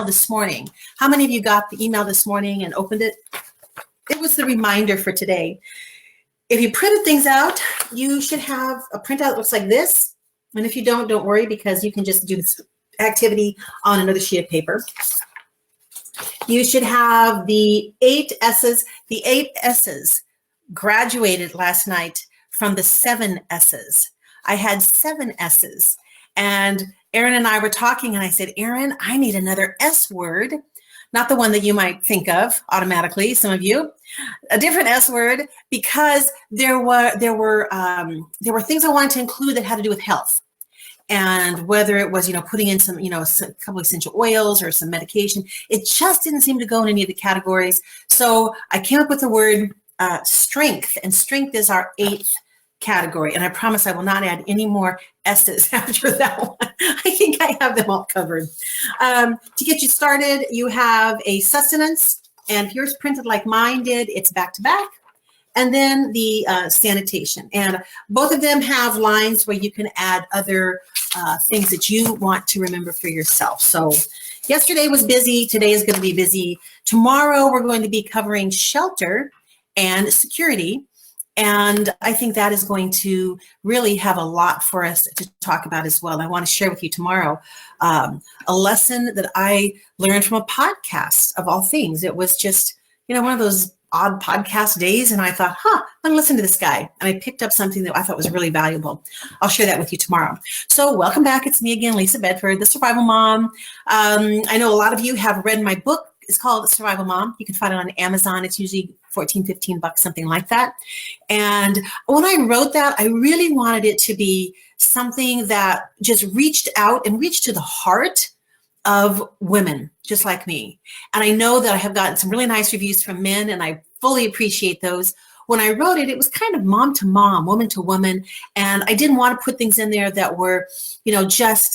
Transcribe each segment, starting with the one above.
this morning. How many of you got the email this morning and opened it? It was the reminder for today. If you printed things out, you should have a printout that looks like this. And if you don't worry, because you can just do this activity on another sheet of paper. You should have the 8 S's. The 8 S's graduated last night from the 7 S's. I had 7 S's. And Erin and I were talking, and I said, Erin, I need another S word. Not the one that you might think of automatically, some of you, a different S word, because there were things I wanted to include that had to do with health. And whether it was, putting in some, a couple of essential oils or some medication, it just didn't seem to go in any of the categories. So I came up with the word strength, and strength is our 8th category. And I promise I will not add any more S's after that one. I think I have them all covered. To get you started, you have a sustenance, and if yours printed like mine did, it's back to back. And then the sanitation. And both of them have lines where you can add other things that you want to remember for yourself. So yesterday was busy. Today is going to be busy. Tomorrow we're going to be covering shelter and security. And I think that is going to really have a lot for us to talk about as well. I want to share with you tomorrow a lesson that I learned from a podcast of all things. It was just, one of those odd podcast days. And I thought, I'm going to listen to this guy. And I picked up something that I thought was really valuable. I'll share that with you tomorrow. So welcome back. It's me again, Lisa Bedford, the Survival Mom. I know a lot of you have read my book. It's called Survival Mom. You can find it on Amazon. It's usually $14, $15, something like that. And when I wrote that, I really wanted it to be something that just reached out and reached to the heart of women just like me. And I know that I have gotten some really nice reviews from men, and I fully appreciate those. When I wrote it, it was kind of mom to mom, woman to woman. And I didn't want to put things in there that were, just, just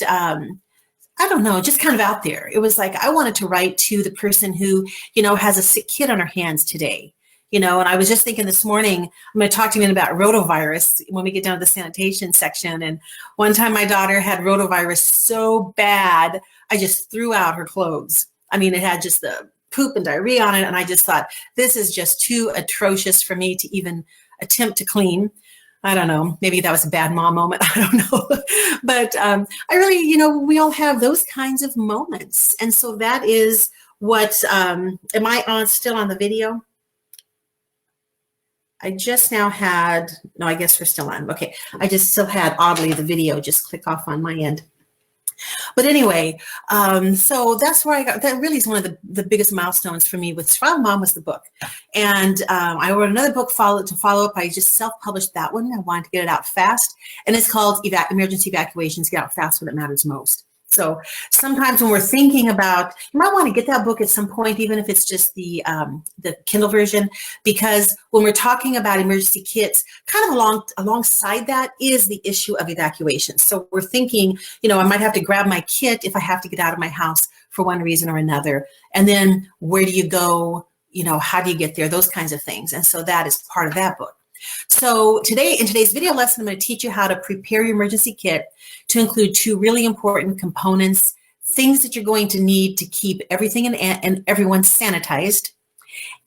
kind of out there. It was like I wanted to write to the person who, has a sick kid on her hands today. And I was just thinking this morning, I'm going to talk to you about rotavirus when we get down to the sanitation section. And one time my daughter had rotavirus so bad, I just threw out her clothes. I mean, it had just the poop and diarrhea on it. And I just thought, this is just too atrocious for me to even attempt to clean. I don't know. Maybe that was a bad mom moment. I don't know. But I really, we all have those kinds of moments. And so that is what, am I still on the video? I just now had, no, I guess we're still on. Okay. I just still had, oddly, the video just click off on my end. But anyway, so that's where that really is one of the biggest milestones for me with Survival Mom was the book. And I wrote another book to follow up. I just self-published that one. I wanted to get it out fast. And it's called Emergency Evacuations, Get Out Fast When It Matters Most. So sometimes when we're thinking about, you might want to get that book at some point, even if it's just the Kindle version, because when we're talking about emergency kits, kind of alongside that is the issue of evacuation. So we're thinking, I might have to grab my kit if I have to get out of my house for one reason or another. And then where do you go? How do you get there? Those kinds of things. And so that is part of that book. So in today's video lesson, I'm going to teach you how to prepare your emergency kit to include 2 really important components, things that you're going to need to keep everything and everyone sanitized,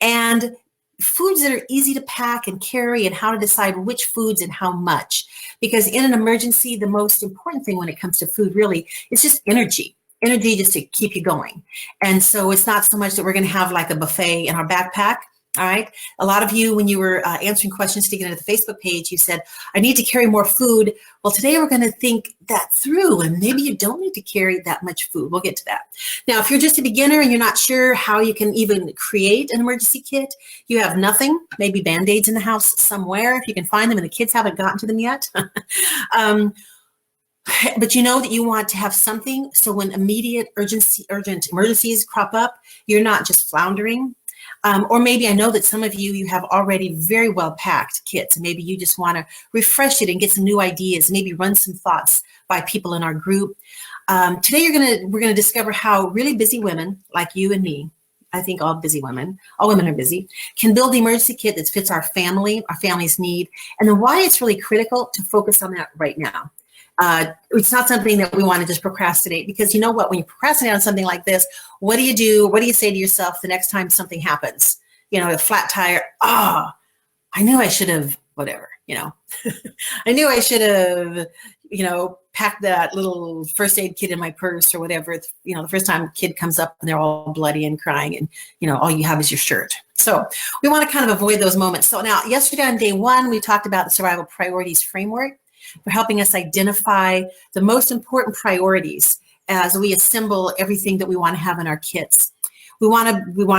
and foods that are easy to pack and carry, and how to decide which foods and how much. Because in an emergency, the most important thing when it comes to food really is just energy just to keep you going. And so it's not so much that we're going to have like a buffet in our backpack. All right. A lot of you, when you were answering questions to get into the Facebook page, you said, I need to carry more food. Well, today we're going to think that through, and maybe you don't need to carry that much food. We'll get to that. Now, if you're just a beginner and you're not sure how you can even create an emergency kit, you have nothing, maybe Band-Aids in the house somewhere, if you can find them and the kids haven't gotten to them yet. But you know that you want to have something so when immediate urgent emergencies crop up, you're not just floundering. Or maybe I know that some of you have already very well packed kits, and maybe you just want to refresh it and get some new ideas, maybe run some thoughts by people in our group. Today we're gonna discover how really busy women like you and me, I think all women are busy, can build the emergency kit that fits our family's need, and then why it's really critical to focus on that right now. It's not something that we want to just procrastinate, because you know what, when you procrastinate on something like this, what do you do? What do you say to yourself the next time something happens? A flat tire. Oh, I knew I should have, whatever, I knew I should have, packed that little first aid kit in my purse or whatever. The first time a kid comes up and they're all bloody and crying, and, all you have is your shirt. So we want to kind of avoid those moments. So now, yesterday on day 1, we talked about the survival priorities framework for helping us identify the most important priorities as we assemble everything that we want to have in our kits. We want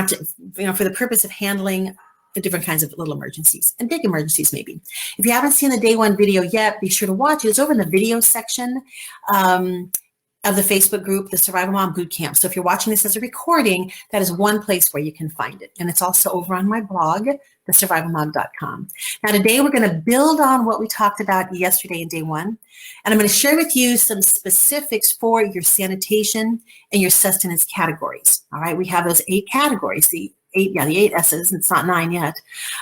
to, for the purpose of handling the different kinds of little emergencies and big emergencies, maybe. If you haven't seen the day 1 video yet, be sure to watch it. It's over in the video section of the Facebook group, the Survival Mom Bootcamp. So if you're watching this as a recording, that is one place where you can find it. And it's also over on my blog, thesurvivalmom.com. Now today we're going to build on what we talked about yesterday in day 1. And I'm going to share with you some specifics for your sanitation and your sustenance categories. All right, we have those 8 categories, the 8 S's. It's not 9 yet.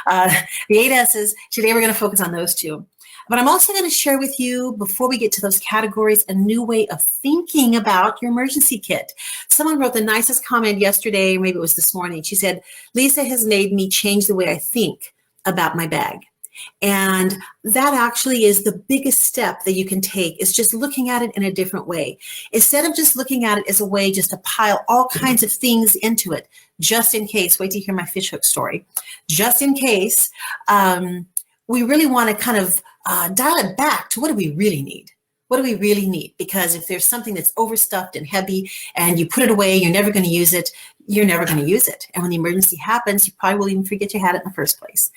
The 8 S's. Today we're going to focus on those 2. But I'm also going to share with you, before we get to those categories, a new way of thinking about your emergency kit. Someone wrote the nicest comment yesterday, maybe it was this morning. She said, Lisa has made me change the way I think about my bag. And that actually is the biggest step that you can take, is just looking at it in a different way. Instead of just looking at it as a way just to pile all kinds of things into it, just in case. Wait to hear my fishhook story. Just in case, we really want to kind of dial it back to what do we really need? What do we really need? Because if there's something that's overstuffed and heavy and you put it away, you're never going to use it, you're never going to use it. And when the emergency happens, you probably will even forget you had it in the first place.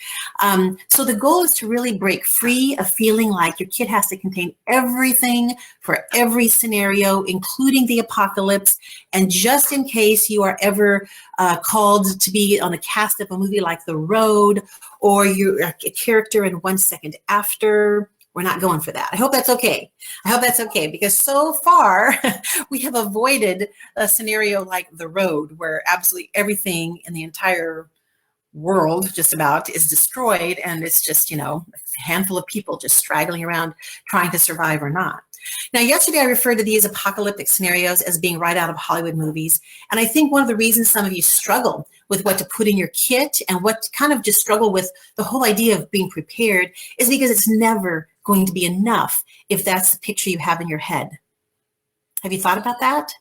So the goal is to really break free of feeling like your kit has to contain everything for every scenario, including the apocalypse. And just in case you are ever called to be on the cast of a movie like The Road, or you're a character in 1 Second After, we're not going for that. I hope that's okay. I hope that's okay, because so far we have avoided a scenario like The Road, where absolutely everything in the entire world just about is destroyed, and it's just, a handful of people just straggling around trying to survive or not. Now, yesterday I referred to these apocalyptic scenarios as being right out of Hollywood movies. And I think one of the reasons some of you struggle with what to put in your kit and what kind of just struggle with the whole idea of being prepared is because it's never going to be enough if that's the picture you have in your head. Have you thought about that?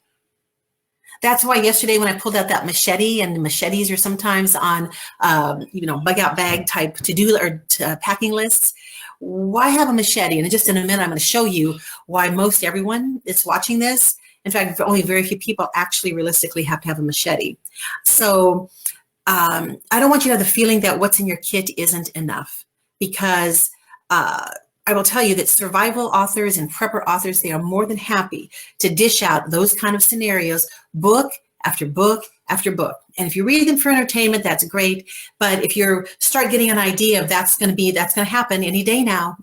That's why yesterday when I pulled out that machete, and the machetes are sometimes on, bug out bag type to-do or packing lists. Why have a machete? And just in a minute, I'm going to show you why most everyone that's watching this, in fact, only very few people actually realistically have to have a machete. So I don't want you to have the feeling that what's in your kit isn't enough, because I will tell you that survival authors and prepper authors, they are more than happy to dish out those kind of scenarios, book after book after book. And if you read them for entertainment, that's great. But if you start getting an idea of that's going to happen any day now,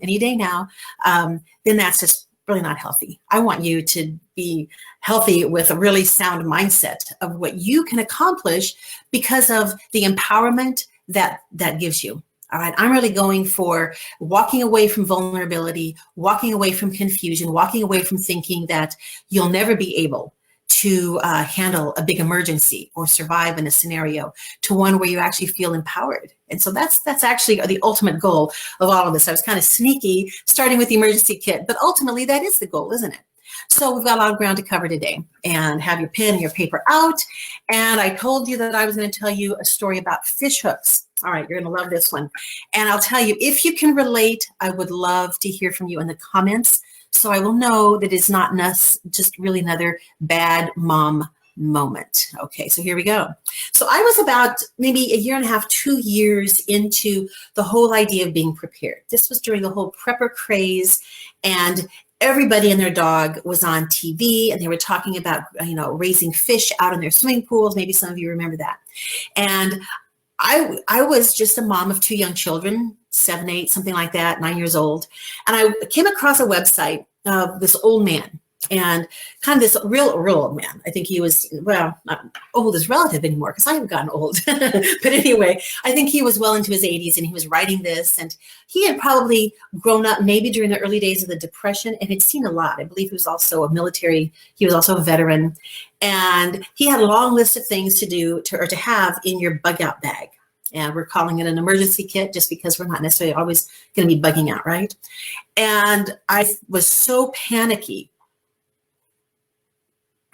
then that's just really not healthy. I want you to be healthy with a really sound mindset of what you can accomplish because of the empowerment that gives you. All right, I'm really going for walking away from vulnerability, walking away from confusion, walking away from thinking that you'll never be able to handle a big emergency or survive in a scenario, to one where you actually feel empowered. And so that's actually the ultimate goal of all of this. I was kind of sneaky starting with the emergency kit, but ultimately that is the goal, isn't it? So we've got a lot of ground to cover today, and have your pen and your paper out. And I told you that I was going to tell you a story about fish hooks. All right, you're going to love this one. And I'll tell you, if you can relate, I would love to hear from you in the comments, so I will know that it's not just really another bad mom moment. Okay, so here we go. So I was about maybe 1.5 years, 2 years into the whole idea of being prepared. This was during the whole prepper craze, and everybody and their dog was on TV, and they were talking about, raising fish out in their swimming pools. Maybe some of you remember that. And I was just a mom of 2 young children, 7, 8, something like that, 9 years old. And I came across a website of this old man. And kind of this real old man. I think he was, well, not old as relative anymore because I haven't gotten old. But anyway, I think he was well into his 80s and he was writing this. And he had probably grown up maybe during the early days of the Depression and had seen a lot. I believe he was also a military, he was also a veteran. And he had a long list of things to do or to have in your bug out bag. And we're calling it an emergency kit just because we're not necessarily always going to be bugging out, right? And I was so panicky.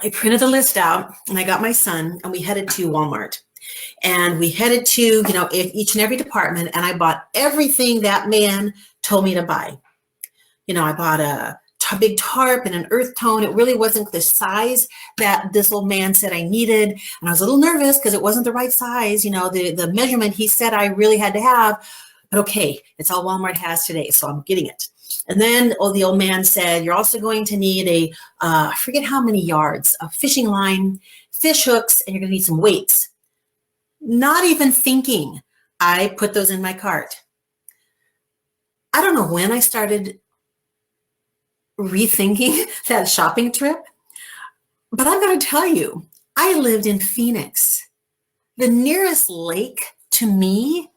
I printed the list out and I got my son and we headed to Walmart and we headed to, you know, each and every department and I bought everything that man told me to buy. You know, I bought a big tarp and an earth tone. It really wasn't the size that this old man said I needed. And I was a little nervous because it wasn't the right size. You know, the measurement he said I really had to have, but okay, it's all Walmart has today. So I'm getting it. And then the old man said, you're also going to need I forget how many yards, a fishing line, fish hooks, and you're going to need some weights. Not even thinking, I put those in my cart. I don't know when I started rethinking that shopping trip, but I'm going to tell you, I lived in Phoenix. The nearest lake to me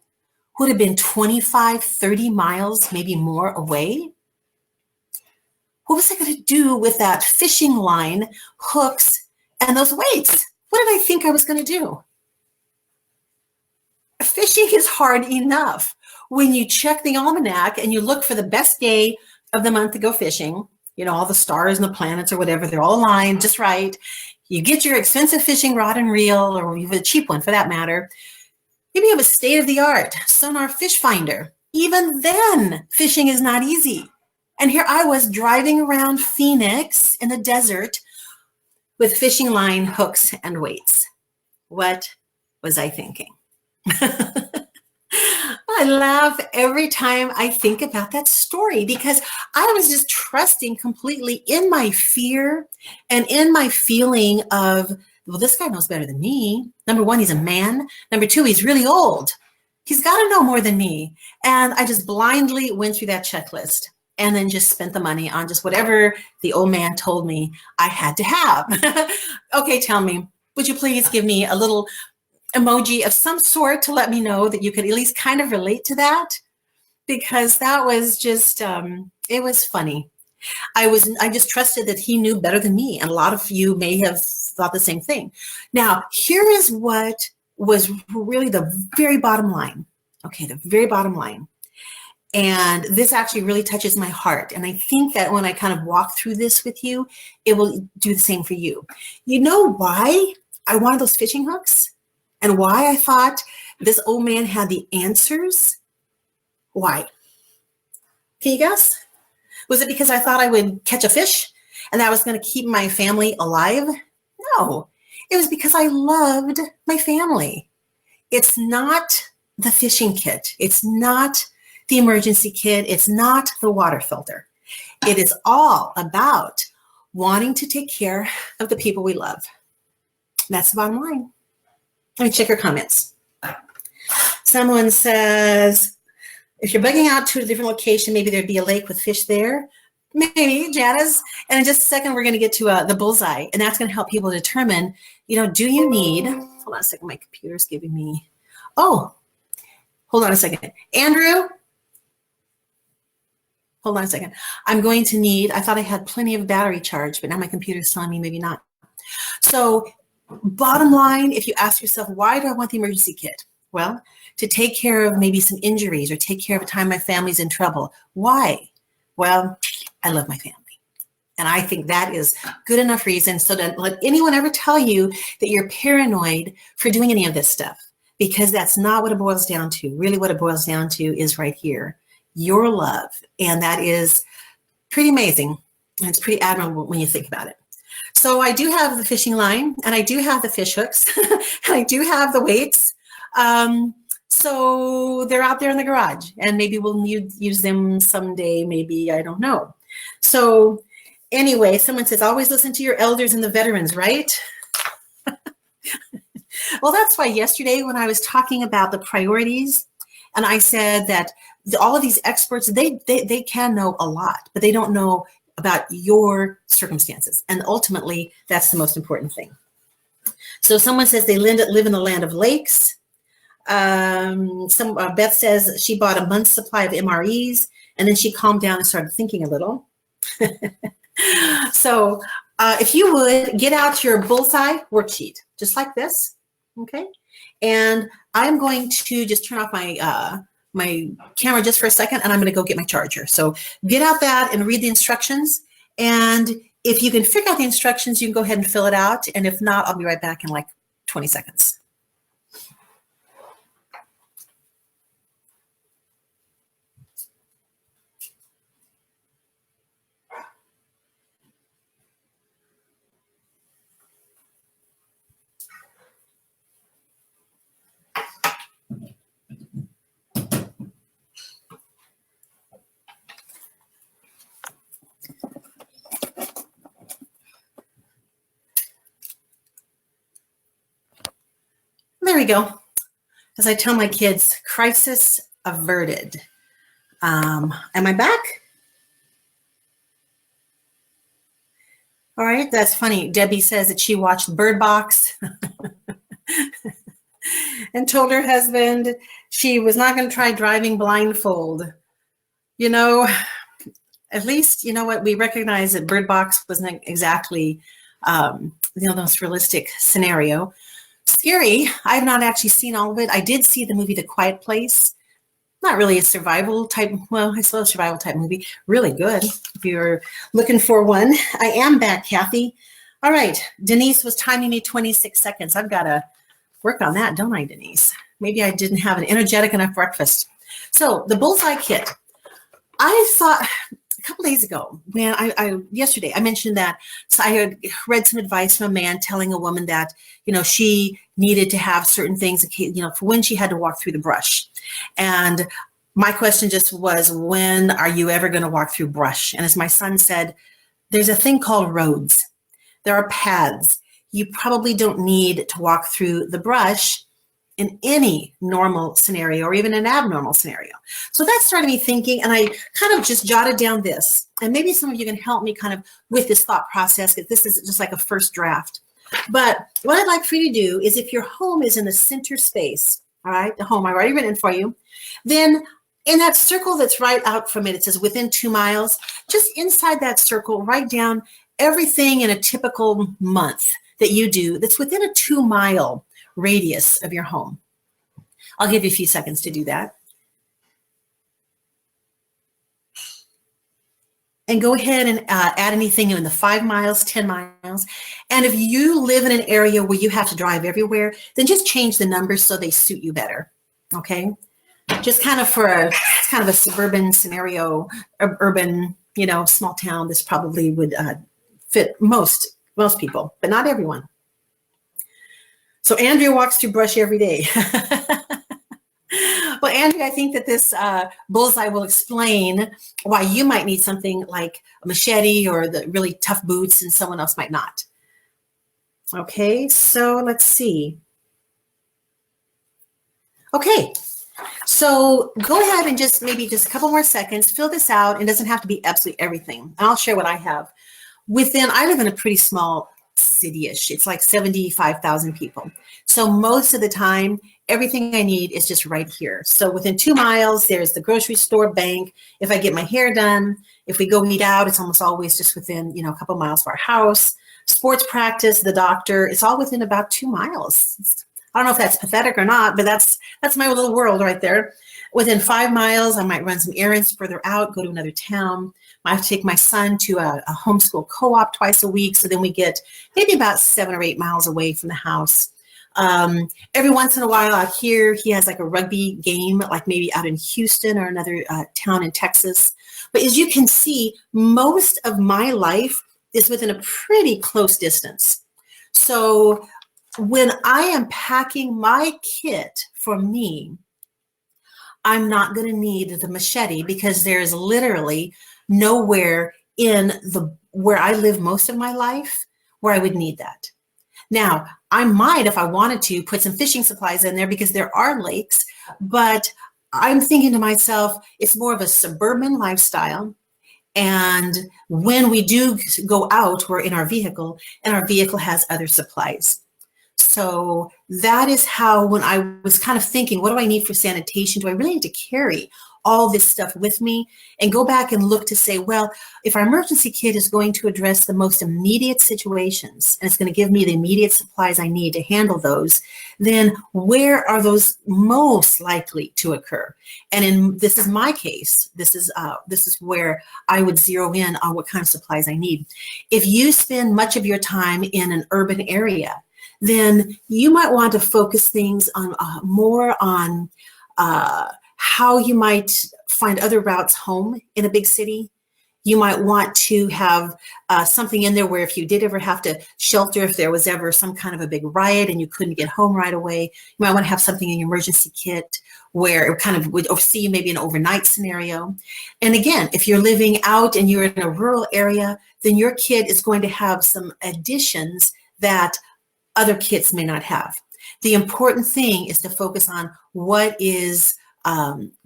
would have been 25, 30 miles, maybe more away. What was I going to do with that fishing line, hooks, and those weights? What did I think I was going to do? Fishing is hard enough. When you check the almanac and you look for the best day of the month to go fishing, you know, all the stars and the planets or whatever, they're all aligned just right. You get your expensive fishing rod and reel, or you have a cheap one for that matter. Maybe you have a state-of-the-art sonar fish finder. Even then, fishing is not easy. And here I was driving around Phoenix in the desert with fishing line, hooks, and weights. What was I thinking? I laugh every time I think about that story because I was just trusting completely in my fear and in my feeling of, well, this guy knows better than me. Number one, he's a man. Number two, he's really old. He's got to know more than me. And I just blindly went through that checklist and then just spent the money on just whatever the old man told me I had to have. Okay, tell me, would you please give me a little emoji of some sort to let me know that you could at least kind of relate to that? Because that was just, it was funny. I just trusted that he knew better than me. And a lot of you may have thought the same thing. Now, here is what was really the very bottom line. Okay, the very bottom line. And this actually really touches my heart. And I think that when I kind of walk through this with you, it will do the same for you. You know why I wanted those fishing hooks? And why I thought this old man had the answers? Why? Can you guess? Was it because I thought I would catch a fish and that was going to keep my family alive? No, it was because I loved my family. It's not the fishing kit. It's not the emergency kit. It's not the water filter. It is all about wanting to take care of the people we love. That's the bottom line. Let me check your comments. Someone says, if you're bugging out to a different location, maybe there'd be a lake with fish there. Maybe, Janice. And in just a second, we're going to get to the bullseye. And that's going to help people determine, you know, do you need, hold on a second, my computer's giving me, oh, hold on a second. Andrew, hold on a second. I'm going to need, I thought I had plenty of battery charge, but now my computer's telling me maybe not. So bottom line, if you ask yourself, why do I want the emergency kit? Well, to take care of maybe some injuries or take care of a time my family's in trouble. Why? Well, I love my family. And I think that is good enough reason. So don't let anyone ever tell you that you're paranoid for doing any of this stuff, because that's not what it boils down to. Really what it boils down to is right here, your love. And that is pretty amazing. And it's pretty admirable when you think about it. So I do have the fishing line, and I do have the fish hooks, and I do have the weights. So they're out there in the garage, and maybe we'll use them someday, maybe, I don't know. So anyway, someone says, always listen to your elders and the veterans, right? Well, that's why yesterday when I was talking about the priorities, and I said that all of these experts, they can know a lot, but they don't know about your circumstances. And ultimately, that's the most important thing. So someone says they live in the land of lakes. Beth says she bought a month's supply of MREs, and then she calmed down and started thinking a little. So if you would get out your Bullseye worksheet, just like this, okay? And I'm going to just turn off my my camera just for a second, and I'm going to go get my charger. So get out that and read the instructions. And if you can figure out the instructions, you can go ahead and fill it out. And if not, I'll be right back in like 20 seconds. There we go. As I tell my kids, crisis averted. Am I back? All right, that's funny. Debbie says that she watched Bird Box and told her husband she was not going to try driving blindfold. You know, at least, you know what, we recognize that Bird Box wasn't exactly the most realistic scenario. Scary. I've not actually seen all of it. I did see the movie The Quiet Place. Not really a survival type, well, I suppose survival type movie. Really good if you're looking for one. I am back, Kathy. All right. Denise was timing me 26 seconds. I've got to work on that, don't I, Denise? Maybe I didn't have an energetic enough breakfast. So the Bullseye kit. I thought a couple days ago, when yesterday, I mentioned that so I had read some advice from a man telling a woman that, you know, she needed to have certain things, you know, for when she had to walk through the brush. And my question just was, when are you ever going to walk through brush? And as my son said, there's a thing called roads. There are paths. You probably don't need to walk through the brush in any normal scenario or even an abnormal scenario. So that started me thinking, and I kind of just jotted down this. And maybe some of you can help me kind of with this thought process, because this is just like a first draft. But what I'd like for you to do is, if your home is in the center space, all right, the home I've already written for you, then in that circle that's right out from it, it says within 2 miles, just inside that circle, write down everything in a typical month that you do that's within a 2-mile radius of your home. I'll give you a few seconds to do that. And go ahead and add anything in the 5 miles, 10 miles. And if you live in an area where you have to drive everywhere, then just change the numbers so they suit you better, okay? Just kind of for a suburban scenario, urban, you know, small town, this probably would fit most people, but not everyone. So Andrea walks through brush every day. Well, Andrea, I think that this Bullseye will explain why you might need something like a machete or the really tough boots and someone else might not. Okay, so let's see. Okay, so go ahead and just maybe just a couple more seconds, fill this out. It doesn't have to be absolutely everything. And I'll share what I have. I live in a pretty small city-ish. It's like 75,000 people. So most of the time, everything I need is just right here. So within 2 miles, there's the grocery store, bank. If I get my hair done, if we go eat out, it's almost always just within, you know, a couple miles of our house. Sports practice, the doctor, it's all within about 2 miles. I don't know if that's pathetic or not, but that's my little world right there. Within 5 miles, I might run some errands further out, go to another town. I have to take my son to a homeschool co-op twice a week. So then we get maybe about 7 or 8 miles away from the house. Every once in a while out here, he has like a rugby game, like maybe out in Houston or another town in Texas. But as you can see, most of my life is within a pretty close distance. So when I am packing my kit for me, I'm not going to need the machete, because there's literally nowhere in where I live most of my life where I would need that. Now, I might, if I wanted to, put some fishing supplies in there because there are lakes, but I'm thinking to myself, it's more of a suburban lifestyle. And when we do go out, we're in our vehicle, and our vehicle has other supplies. So that is how, when I was kind of thinking, what do I need for sanitation? Do I really need to carry all this stuff with me? And go back and look to say, well, if our emergency kit is going to address the most immediate situations, and it's going to give me the immediate supplies I need to handle those, then where are those most likely to occur? And this is my case. This is where I would zero in on what kind of supplies I need. If you spend much of your time in an urban area, then you might want to focus things on more on how you might find other routes home in a big city. You might want to have something in there where if you did ever have to shelter, if there was ever some kind of a big riot and you couldn't get home right away, you might want to have something in your emergency kit where it kind of would oversee maybe an overnight scenario. And again, if you're living out and you're in a rural area, then your kit is going to have some additions that other kits may not have. The important thing is to focus on what is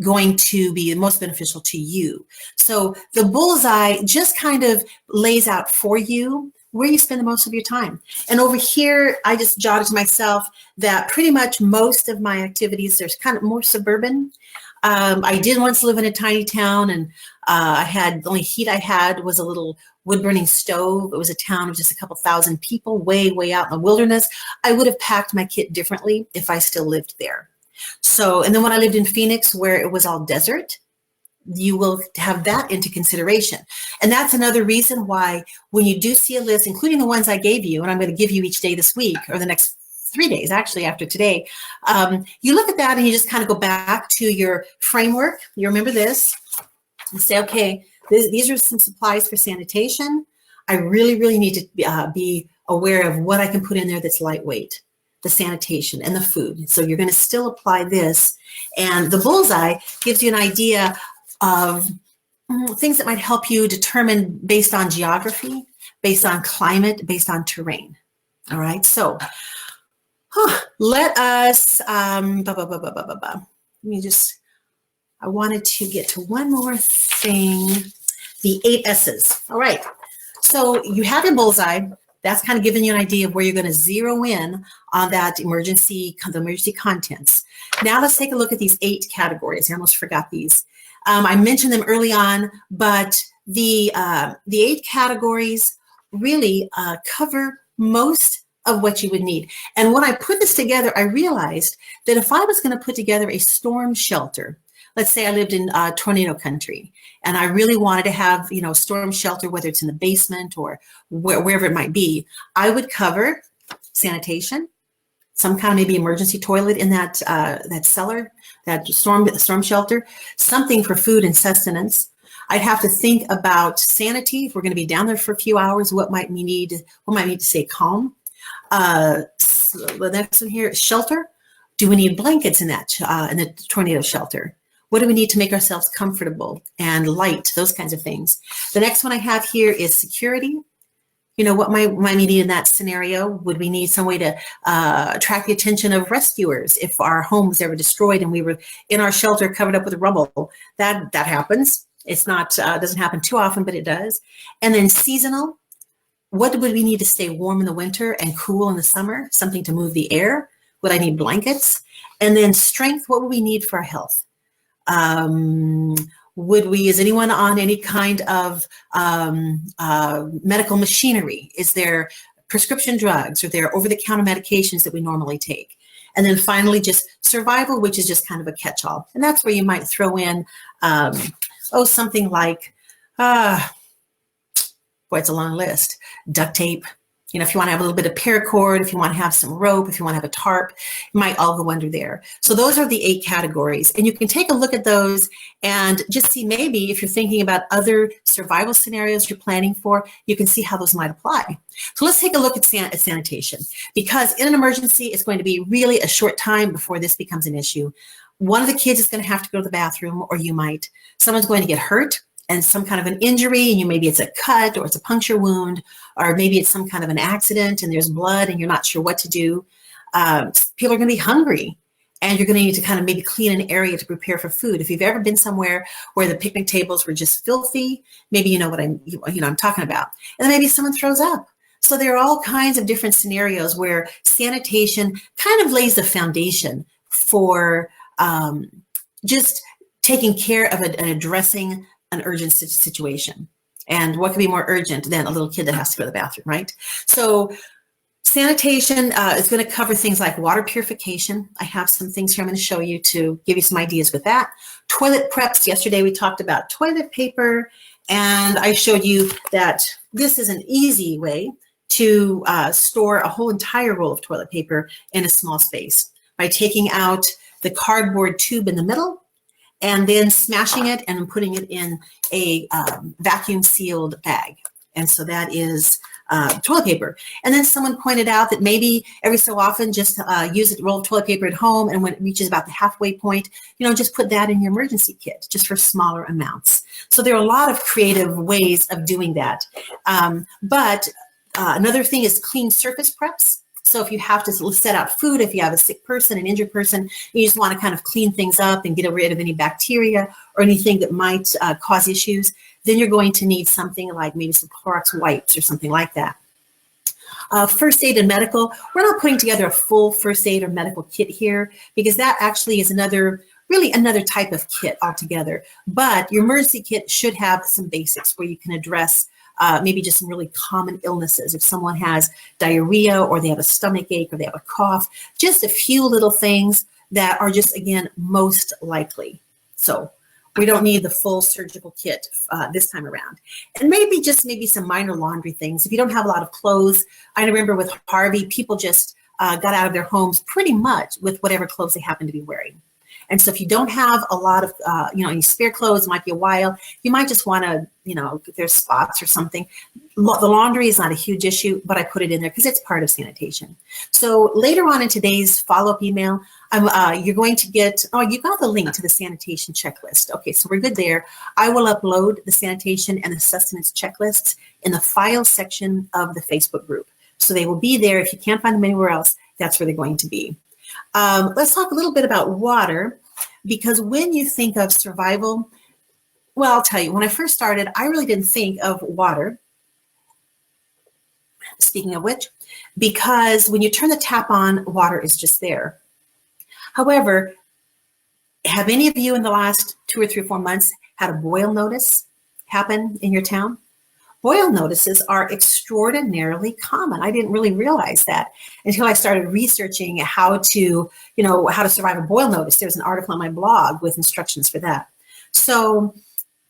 going to be most beneficial to you. So the Bullseye just kind of lays out for you where you spend the most of your time. And over here, I just jotted to myself that pretty much most of my activities, there's kind of more suburban. I did once live in a tiny town, and the only heat I had was a little wood-burning stove. It was a town of just a couple thousand people, way, way out in the wilderness. I would have packed my kit differently if I still lived there. So, and then when I lived in Phoenix, where it was all desert, you will have that into consideration. And that's another reason why when you do see a list, including the ones I gave you, and I'm going to give you each day this week, or the next 3 days, actually, after today, you look at that and you just kind of go back to your framework. You remember this and say, okay, these are some supplies for sanitation. I really, really need to be aware of what I can put in there that's lightweight, the sanitation and the food. So you're going to still apply this. And the Bullseye gives you an idea of things that might help you determine based on geography, based on climate, based on terrain. All right, so let us, let me just, I wanted to get to one more thing, the 8 S's. All right, so you have your Bullseye. That's kind of giving you an idea of where you're going to zero in on that the emergency contents. Now let's take a look at these 8 categories. I almost forgot these. I mentioned them early on, but the 8 categories really cover most of what you would need. And when I put this together, I realized that if I was going to put together a storm shelter, let's say I lived in tornado country, and I really wanted to have, storm shelter, whether it's in the basement or wherever it might be, I would cover sanitation, some kind of maybe emergency toilet in that cellar, that storm shelter, something for food and sustenance. I'd have to think about sanity. If we're going to be down there for a few hours, what might we need to stay calm? The next one here is shelter. Do we need blankets in the tornado shelter? What do we need to make ourselves comfortable and light? Those kinds of things. The next one I have here is security. What might we need in that scenario? Would we need some way to attract the attention of rescuers if our home was ever destroyed and we were in our shelter covered up with rubble? That happens. It's not doesn't happen too often, but it does. And then seasonal. What would we need to stay warm in the winter and cool in the summer? Something to move the air. Would I need blankets? And then strength. What would we need for our health? Is anyone on any kind of medical machinery? Is there prescription drugs? Are there over-the-counter medications that we normally take? And then finally, just survival, which is just kind of a catch-all. And that's where you might throw in, something like, it's a long list. Duct tape. If you want to have a little bit of paracord, if you want to have some rope, if you want to have a tarp, it might all go under there. So those are the 8 categories. And you can take a look at those and just see maybe if you're thinking about other survival scenarios you're planning for, you can see how those might apply. So let's take a look at sanitation, because in an emergency, it's going to be really a short time before this becomes an issue. One of the kids is going to have to go to the bathroom, or someone's going to get hurt and some kind of an injury, and maybe it's a cut or it's a puncture wound, or maybe it's some kind of an accident and there's blood and you're not sure what to do. People are going to be hungry, and you're going to need to kind of maybe clean an area to prepare for food. If you've ever been somewhere where the picnic tables were just filthy, maybe you know what I'm talking about. And then maybe someone throws up. So there are all kinds of different scenarios where sanitation kind of lays the foundation for just taking care of and addressing an urgent situation. And what could be more urgent than a little kid that has to go to the bathroom, right? So sanitation is going to cover things like water purification. I have some things here I'm going to show you to give you some ideas with that. Toilet preps. Yesterday we talked about toilet paper, and I showed you that this is an easy way to store a whole entire roll of toilet paper in a small space by taking out the cardboard tube in the middle and then smashing it and putting it in a vacuum sealed bag. And so that is toilet paper. And then someone pointed out that maybe every so often just use a roll of toilet paper at home, and when it reaches about the halfway point, just put that in your emergency kit just for smaller amounts. So there are a lot of creative ways of doing that. But another thing is clean surface preps. So if you have to set out food, if you have a sick person, an injured person, you just want to kind of clean things up and get rid of any bacteria or anything that might cause issues, then you're going to need something like maybe some Clorox wipes or something like that. First aid and medical. We're not putting together a full first aid or medical kit here because that actually is really another type of kit altogether. But your emergency kit should have some basics where you can address maybe just some really common illnesses. If someone has diarrhea or they have a stomach ache or they have a cough, just a few little things that are just, again, most likely. So we don't need the full surgical kit this time around. And maybe some minor laundry things. If you don't have a lot of clothes, I remember with Harvey, people just got out of their homes pretty much with whatever clothes they happen to be wearing. And so if you don't have a lot of, any spare clothes, it might be a while, you might just want to, if there's spots or something. The laundry is not a huge issue, but I put it in there because it's part of sanitation. So later on in today's follow-up email, you're going to get, you got the link to the sanitation checklist. Okay, so we're good there. I will upload the sanitation and the sustenance checklists in the file section of the Facebook group. So they will be there. If you can't find them anywhere else, that's where they're going to be. Let's talk a little bit about water, because when you think of survival, well, I'll tell you, when I first started, I really didn't think of water, speaking of which, because when you turn the tap on, water is just there. However, have any of you in the last 2 or 3 or 4 months had a boil notice happen in your town? Boil notices are extraordinarily common. I didn't really realize that until I started researching how to survive a boil notice. There's an article on my blog with instructions for that. So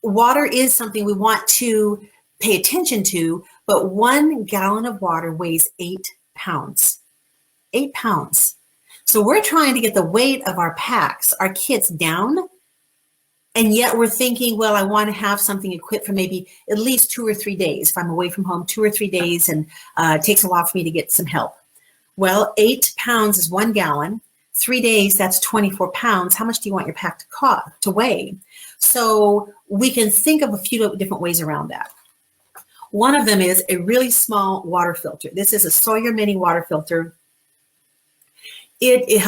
water is something we want to pay attention to, but 1 gallon of water weighs 8 pounds. 8 pounds. So we're trying to get the weight of our packs, our kits down, and yet we're thinking, well, I want to have something equipped for maybe at least 2 or 3 days. If I'm away from home 2 or 3 days and it takes a while for me to get some help. Well, 8 pounds is 1 gallon. 3 days, that's 24 pounds. How much do you want your pack to weigh? So we can think of a few different ways around that. One of them is a really small water filter. This is a Sawyer mini water filter. It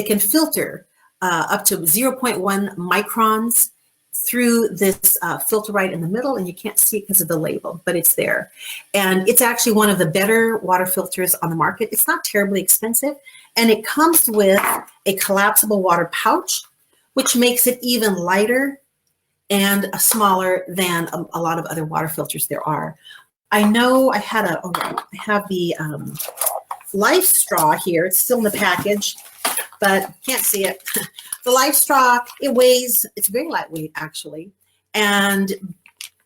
can filter up to 0.1 microns through this filter right in the middle, and you can't see it because of the label, but it's there. And it's actually one of the better water filters on the market. It's not terribly expensive, and it comes with a collapsible water pouch, which makes it even lighter and smaller than a lot of other water filters there are. I know I have the Life Straw here. It's still in the package, but can't see it. The Life Straw, it's very lightweight actually. And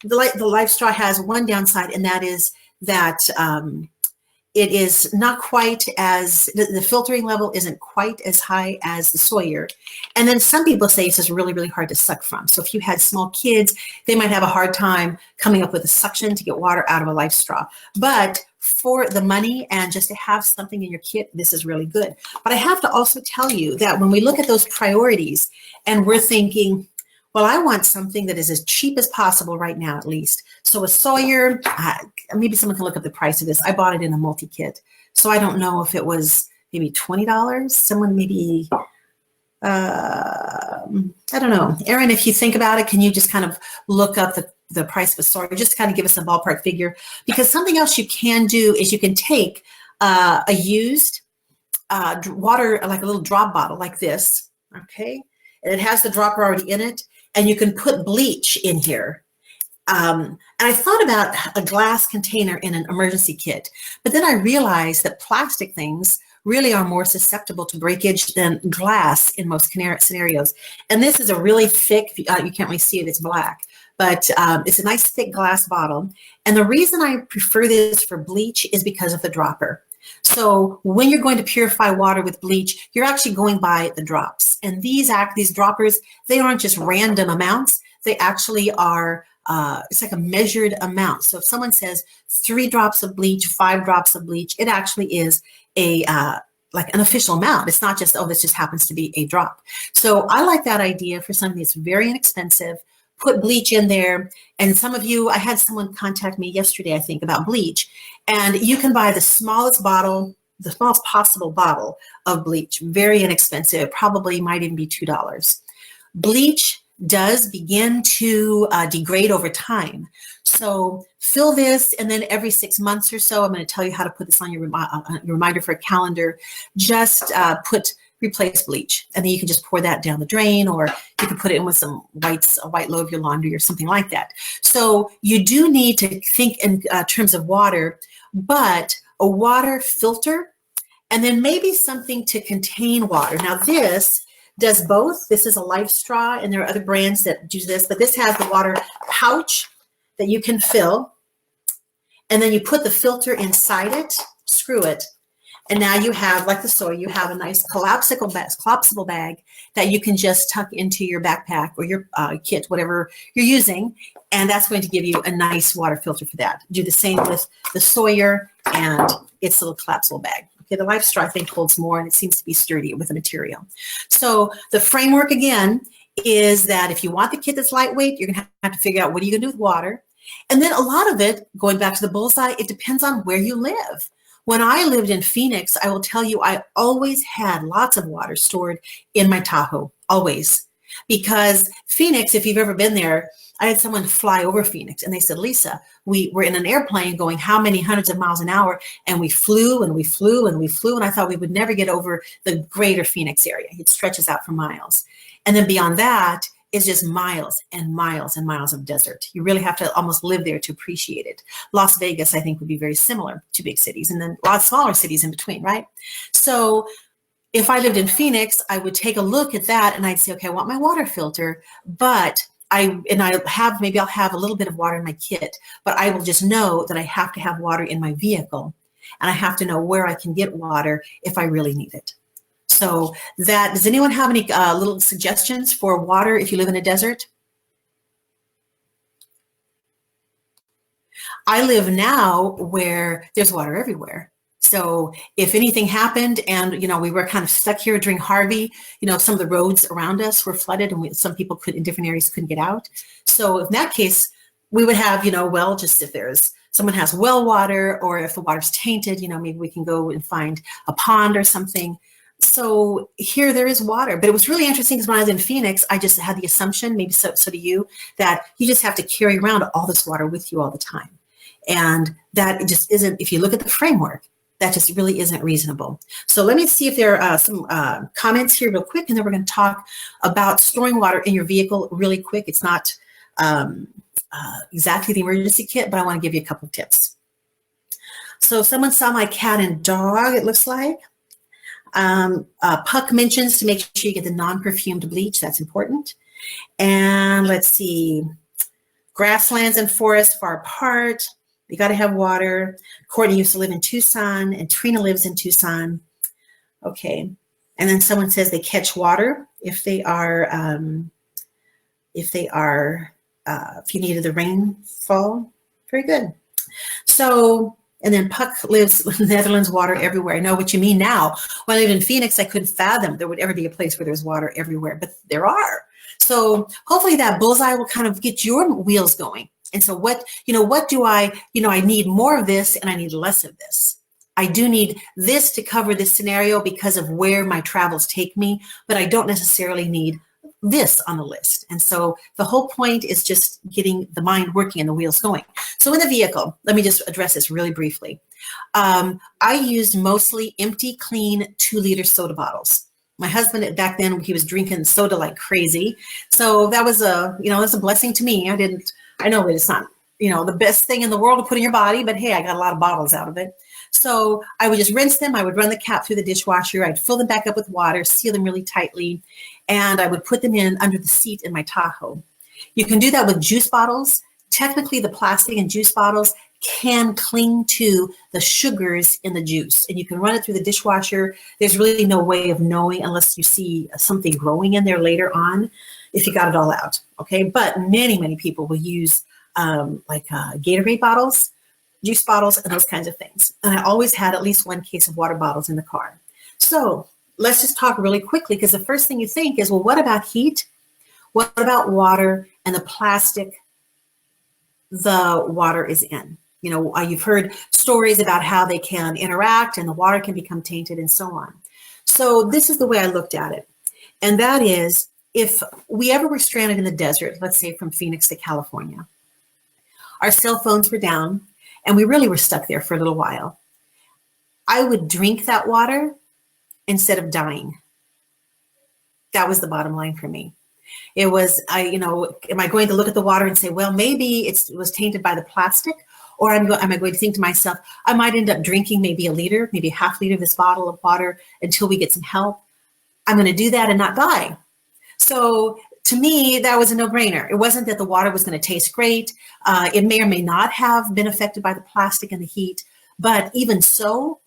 the Life Straw has one downside, and that is that it is not quite as, the filtering level isn't quite as high as the Sawyer. And then some people say it's just really, really hard to suck from. So if you had small kids, they might have a hard time coming up with a suction to get water out of a Life Straw. But for the money and just to have something in your kit, this is really good. But I have to also tell you that when we look at those priorities and we're thinking, well, I want something that is as cheap as possible right now, at least. So a Sawyer, maybe someone can look up the price of this. I bought it in a multi-kit. So I don't know if it was, maybe $20. Someone maybe, I don't know. Erin, if you think about it, can you just kind of look up the price of a Sawyer, just kind of give us a ballpark figure? Because something else you can do is you can take a used water, like a little drop bottle like this, okay? And it has the dropper already in it, and you can put bleach in here. And I thought about a glass container in an emergency kit, but then I realized that plastic things really are more susceptible to breakage than glass in most scenarios. And this is a really thick, you can't really see it, it's black, but it's a nice thick glass bottle. And the reason I prefer this for bleach is because of the dropper. So when you're going to purify water with bleach, you're actually going by the drops. And these droppers, they aren't just random amounts, they actually are it's like a measured amount. So if someone says 3 drops of bleach, 5 drops of bleach, it actually is a like an official amount. It's not just, oh, this just happens to be a drop. So I like that idea for something that's very inexpensive. Put bleach in there. And some of you, I had someone contact me yesterday, I think, about bleach. And you can buy the smallest bottle, the smallest possible bottle of bleach. Very inexpensive. Probably might even be $2. Bleach does begin to degrade over time. So fill this, and then every 6 months or so, I'm going to tell you how to put this on your reminder for a calendar. Just replace bleach, and then you can just pour that down the drain, or you can put it in with some a white load of your laundry or something like that. So you do need to think in terms of water, but a water filter, and then maybe something to contain water. Now this does both. This is a Life Straw, and there are other brands that do this, but this has the water pouch that you can fill, and then you put the filter inside it, screw it, and now you have, like the Sawyer, you have a nice collapsible bag that you can just tuck into your backpack or your kit, whatever you're using, and that's going to give you a nice water filter for that. Do the same with the Sawyer and its little collapsible bag. Okay, the Life Straw, I think, holds more, and it seems to be sturdy with the material. So the framework, again, is that if you want the kit that's lightweight, you're going to have to figure out what are you going to do with water. And then a lot of it, going back to the Bullseye, it depends on where you live. When I lived in Phoenix, I will tell you, I always had lots of water stored in my Tahoe, always. Because Phoenix, if you've ever been there, I had someone fly over Phoenix, and they said, Lisa, we were in an airplane going how many hundreds of miles an hour, and we flew and we flew and we flew, and I thought we would never get over the greater Phoenix area. It stretches out for miles. And then beyond that is just miles and miles and miles of desert. You really have to almost live there to appreciate it. Las Vegas, I think, would be very similar to big cities, and then a lot of smaller cities in between, right? So if I lived in Phoenix, I would take a look at that, and I'd say, okay, I want my water filter, but maybe I'll have a little bit of water in my kit, but I will just know that I have to have water in my vehicle, and I have to know where I can get water if I really need it. So does anyone have any little suggestions for water if you live in a desert? I live now where there's water everywhere. So if anything happened and, we were kind of stuck here during Harvey, some of the roads around us were flooded, and some people in different areas couldn't get out. So in that case, we would have, just if someone has well water, or if the water's tainted, maybe we can go and find a pond or something. So here there is water, but it was really interesting because when I was in Phoenix, I just had the assumption, maybe so do you, that you just have to carry around all this water with you all the time. And that just isn't, if you look at the framework, that just really isn't reasonable. So let me see if there are some comments here real quick, and then we're going to talk about storing water in your vehicle really quick. It's not exactly the emergency kit, but I want to give you a couple of tips. So someone saw my cat and dog, it looks like. Puck mentions to make sure you get the non-perfumed bleach. That's important. And let's see, grasslands and forests far apart. You got to have water. Courtney used to live in Tucson, and Trina lives in Tucson. Okay. And then someone says they catch water if you needed the rainfall. Very good. So, and then Puck lives in the Netherlands, water everywhere. I know what you mean now. When I lived in Phoenix, I couldn't fathom there would ever be a place where there's water everywhere, but there are. So hopefully that Bullseye will kind of get your wheels going. And so what do I need more of this and I need less of this. I do need this to cover this scenario because of where my travels take me, but I don't necessarily need this on the list. And so the whole point is just getting the mind working and the wheels going. So in the vehicle, let me just address this really briefly. I used mostly empty, clean 2-liter soda bottles. My husband back then, he was drinking soda like crazy. So that was that's a blessing to me. I know that it's not, the best thing in the world to put in your body, but hey, I got a lot of bottles out of it. So I would just rinse them. I would run the cap through the dishwasher. I'd fill them back up with water, seal them really tightly, and I would put them in under the seat in my Tahoe. You can do that with juice bottles. Technically, the plastic in juice bottles can cling to the sugars in the juice, and you can run it through the dishwasher. There's really no way of knowing unless you see something growing in there later on if you got it all out, okay? But many people will use Gatorade bottles, juice bottles, and those kinds of things. And I always had at least one case of water bottles in the car. So let's just talk really quickly, because the first thing you think is, well, what about heat? What about water and the plastic the water is in? You've heard stories about how they can interact and the water can become tainted and so on. So this is the way I looked at it. And that is, if we ever were stranded in the desert, let's say from Phoenix to California, our cell phones were down, and we really were stuck there for a little while, I would drink that water instead of dying. That was the bottom line for me. It was, am I going to look at the water and say, well, maybe it was tainted by the plastic? Or am I going to think to myself, I might end up drinking maybe a liter, maybe a half liter of this bottle of water until we get some help. I'm going to do that and not die. So to me, that was a no-brainer. It wasn't that the water was going to taste great. It may or may not have been affected by the plastic and the heat. But even so,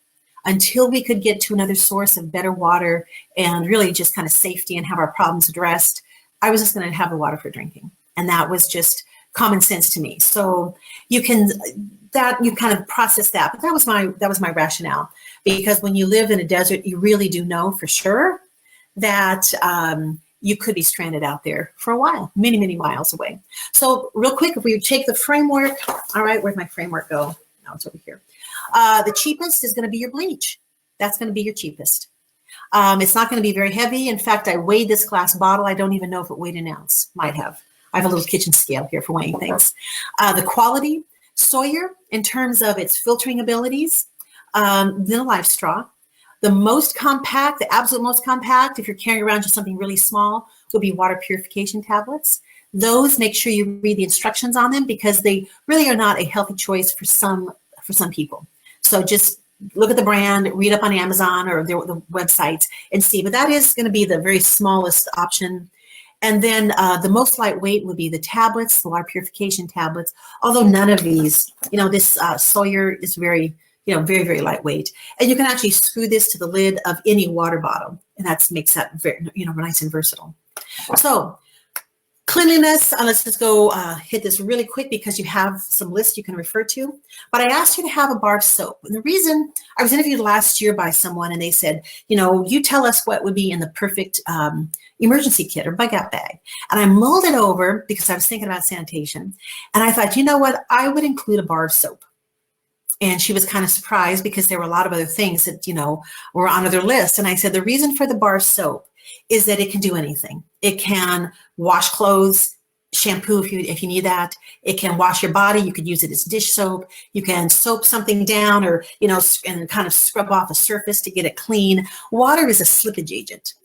until we could get to another source of better water and really just kind of safety and have our problems addressed, I was just going to have the water for drinking. And that was just common sense to me. So you kind of process that. But that was my rationale, because when you live in a desert, you really do know for sure that you could be stranded out there for a while, many miles away. So real quick, if we take the framework, all right, where'd my framework go? No, it's over here. The cheapest is going to be your bleach. That's going to be your cheapest. It's not going to be very heavy. In fact, I weighed this glass bottle. I don't even know if it weighed an ounce. Might have. I have a little kitchen scale here for weighing things. The quality, Sawyer, in terms of its filtering abilities, then a live straw. The most compact, the absolute most compact, if you're carrying around just something really small, would be water purification tablets. Those, make sure you read the instructions on them, because they really are not a healthy choice for some people. So just look at the brand, read up on Amazon or the websites and see. But that is going to be the very smallest option. And then the most lightweight would be the tablets, the water purification tablets. Although none of these, this Sawyer is very lightweight. And you can actually screw this to the lid of any water bottle, and that makes that very, nice and versatile. So cleanliness, let's just go hit this really quick because you have some lists you can refer to. But I asked you to have a bar of soap. And the reason, I was interviewed last year by someone and they said, you tell us what would be in the perfect emergency kit or bug out bag. And I mulled it over because I was thinking about sanitation. And I thought, what, I would include a bar of soap. And she was kind of surprised because there were a lot of other things that, were on their list. And I said, the reason for the bar of soap is that it can do anything. It can wash clothes, shampoo if you need that. It can wash your body. You could use it as dish soap. You can soap something down or, and kind of scrub off a surface to get it clean. Water is a slippage agent.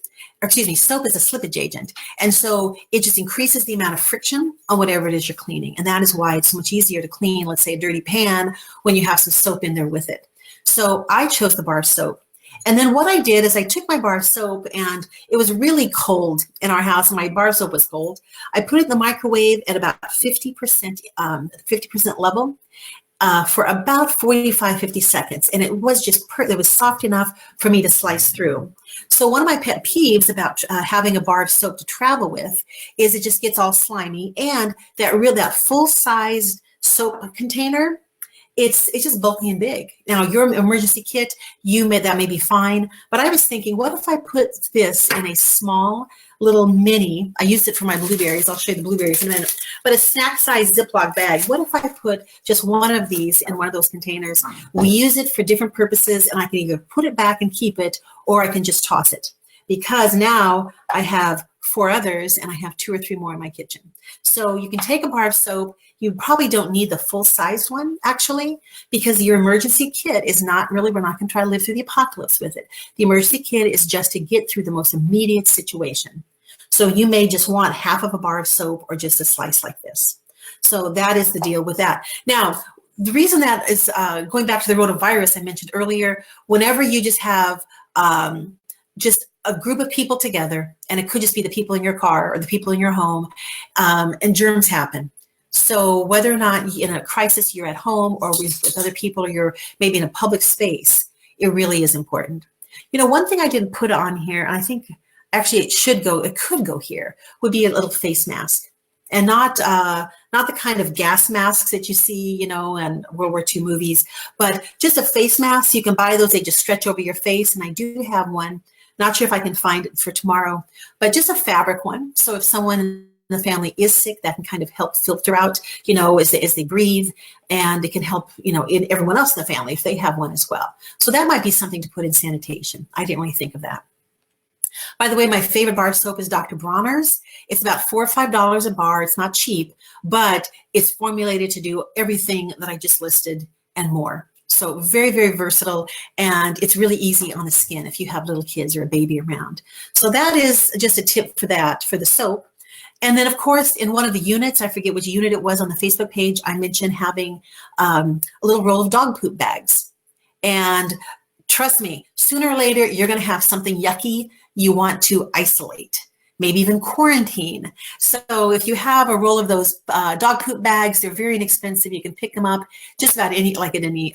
Soap is a slippage agent. And so it just increases the amount of friction on whatever it is you're cleaning. And that is why it's so much easier to clean, let's say, a dirty pan when you have some soap in there with it. So I chose the bar of soap. And then what I did is I took my bar of soap, and it was really cold in our house, and my bar of soap was cold. I put it in the microwave at about 50% level for about 45, 50 seconds. And it was just, it was soft enough for me to slice through. So one of my pet peeves about having a bar of soap to travel with is it just gets all slimy, and that full-sized soap container it's just bulky and big. Now your emergency kit, that may be fine, but I was thinking, what if I put this in a small little mini, I used it for my blueberries, I'll show you the blueberries in a minute, but a snack size Ziploc bag. What if I put just one of these in one of those containers? We use it for different purposes, and I can either put it back and keep it, or I can just toss it, because now I have 4 others and I have 2 or 3 more in my kitchen. So you can take a bar of soap. You probably don't need the full size one, actually, because your emergency kit is not really, we're not going to try to live through the apocalypse with it. The emergency kit is just to get through the most immediate situation. So you may just want half of a bar of soap or just a slice like this. So that is the deal with that. Now, the reason that is going back to the rotavirus I mentioned earlier, whenever you just have just a group of people together, and it could just be the people in your car or the people in your home, and germs happen. So whether or not in a crisis you're at home or with other people, or you're maybe in a public space, it really is important. You know, one thing I didn't put on here, and I think actually it could go here, would be a little face mask. And not the kind of gas masks that you see, you know, in World War II movies, but just a face mask. You can buy those, they just stretch over your face, and I do have one. Not sure if I can find it for tomorrow, but just a fabric one. So if someone in the family is sick, that can kind of help filter out, you know, as they breathe, and it can help, you know, in everyone else in the family if they have one as well. So that might be something to put in sanitation. I didn't really think of that. By the way, my favorite bar of soap is Dr. Bronner's. It's about $4 or $5 a bar. It's not cheap, but it's formulated to do everything that I just listed and more. So very, very versatile, and it's really easy on the skin if you have little kids or a baby around. So that is just a tip for that, for the soap. And then, of course, in one of the units, I forget which unit it was on the Facebook page, I mentioned having a little roll of dog poop bags. And trust me, sooner or later, you're going to have something yucky you want to isolate, maybe even quarantine. So if you have a roll of those dog poop bags, they're very inexpensive. You can pick them up just about any, like at any,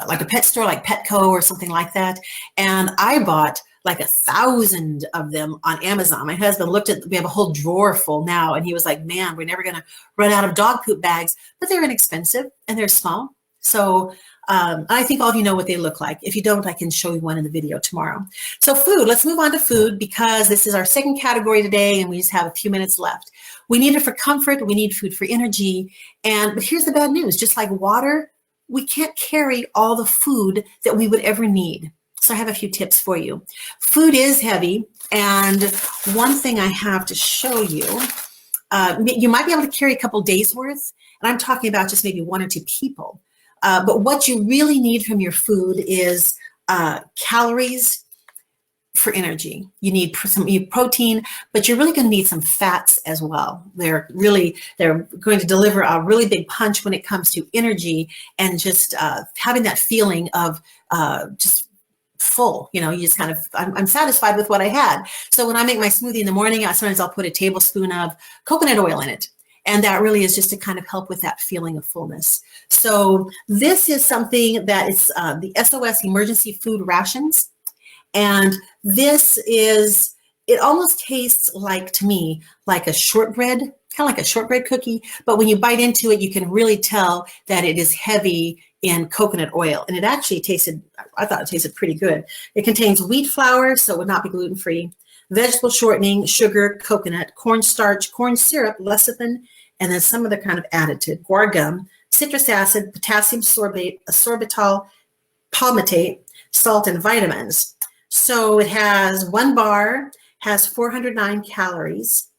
like a pet store, like Petco or something like that. And I bought like 1,000 of them on Amazon. My husband looked at, we have a whole drawer full now, and he was like, man, we're never going to run out of dog poop bags, but they're inexpensive and they're small. So I think all of you know what they look like. If you don't, I can show you one in the video tomorrow. So food, let's move on to food, because this is our second category today and we just have a few minutes left. We need it for comfort, we need food for energy, but here's the bad news, just like water, we can't carry all the food that we would ever need. So I have a few tips for you. Food is heavy, and one thing I have to show you, you might be able to carry a couple days worth, and I'm talking about just maybe 1 or 2 people. But what you really need from your food is calories for energy. You need some protein, but you're really going to need some fats as well. They're going to deliver a really big punch when it comes to energy and just having that feeling of just full. You know, you just kind of, I'm satisfied with what I had. So when I make my smoothie in the morning, sometimes I'll put a tablespoon of coconut oil in it. And that really is just to kind of help with that feeling of fullness. So this is something that is the SOS emergency food rations. And this is, it almost tastes like, to me, like a shortbread, kind of like a shortbread cookie. But when you bite into it, you can really tell that it is heavy in coconut oil. And it actually tasted, I thought it tasted pretty good. It contains wheat flour, so it would not be gluten-free, vegetable shortening, sugar, coconut, cornstarch, corn syrup, lecithin, and then some other kind of additive, guar gum, citrus acid, potassium sorbate, sorbitol, palmitate, salt, and vitamins. So it has 1 bar, has 409 calories,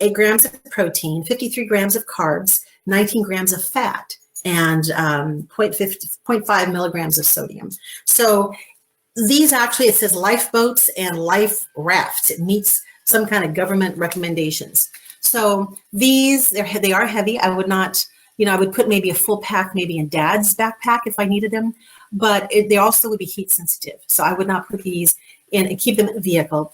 8 grams of protein, 53 grams of carbs, 19 grams of fat, and 0.5 milligrams of sodium. So these actually, it says lifeboats and life rafts. It meets some kind of government recommendations. So these, they are heavy. I would not, you know, I would put maybe a full pack maybe in Dad's backpack if I needed them, but they also would be heat sensitive. So I would not put these in and keep them in the vehicle.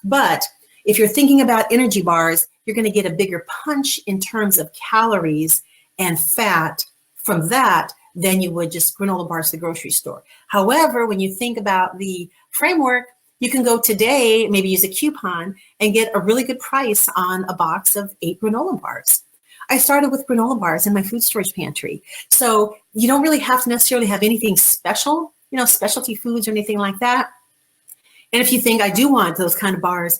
But if you're thinking about energy bars, you're going to get a bigger punch in terms of calories and fat from that than you would just granola bars at the grocery store. However, when you think about the framework, you can go today, maybe use a coupon and get a really good price on a box of 8 granola bars. I started with granola bars in my food storage pantry. So you don't really have to necessarily have anything special, specialty foods or anything like that. And if you think I do want those kind of bars,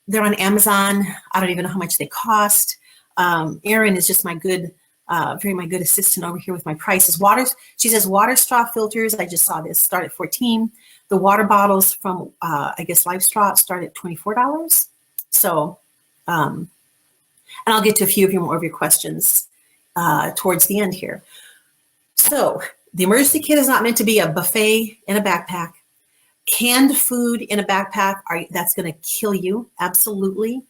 they're on Amazon. I don't even know how much they cost. Erin is just my good assistant over here with my prices. She says water straw filters. I just saw this start at $14. The water bottles from, I guess, Life Straw start at $24. So, and I'll get to a few more of your questions towards the end here. So the emergency kit is not meant to be a buffet in a backpack. Canned food in a backpack, that's going to kill you, absolutely.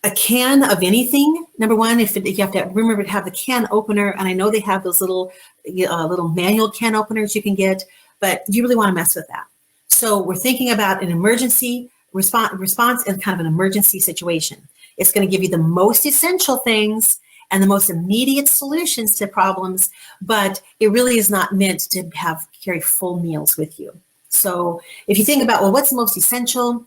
A can of anything, number one, if you have to remember to have the can opener, and I know they have those little manual can openers you can get, but you really want to mess with that. So we're thinking about an emergency response in kind of an emergency situation. It's going to give you the most essential things and the most immediate solutions to problems, but it really is not meant to carry full meals with you. So if you think about, well, what's the most essential?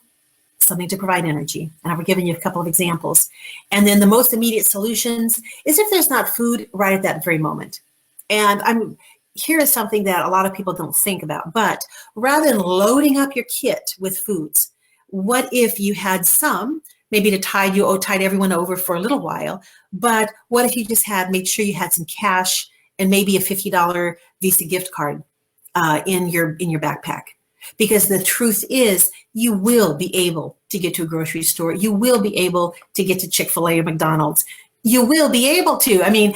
Something to provide energy. And I've given you a couple of examples. And then the most immediate solutions is if there's not food right at that very moment. And here is something that a lot of people don't think about, but rather than loading up your kit with foods, what if you had some, maybe to tide everyone over for a little while, but what if you just made sure you had some cash and maybe a $50 Visa gift card in your backpack? Because the truth is, you will be able to get to a grocery store. You will be able to get to Chick-fil-A or McDonald's. You will be able to. I mean,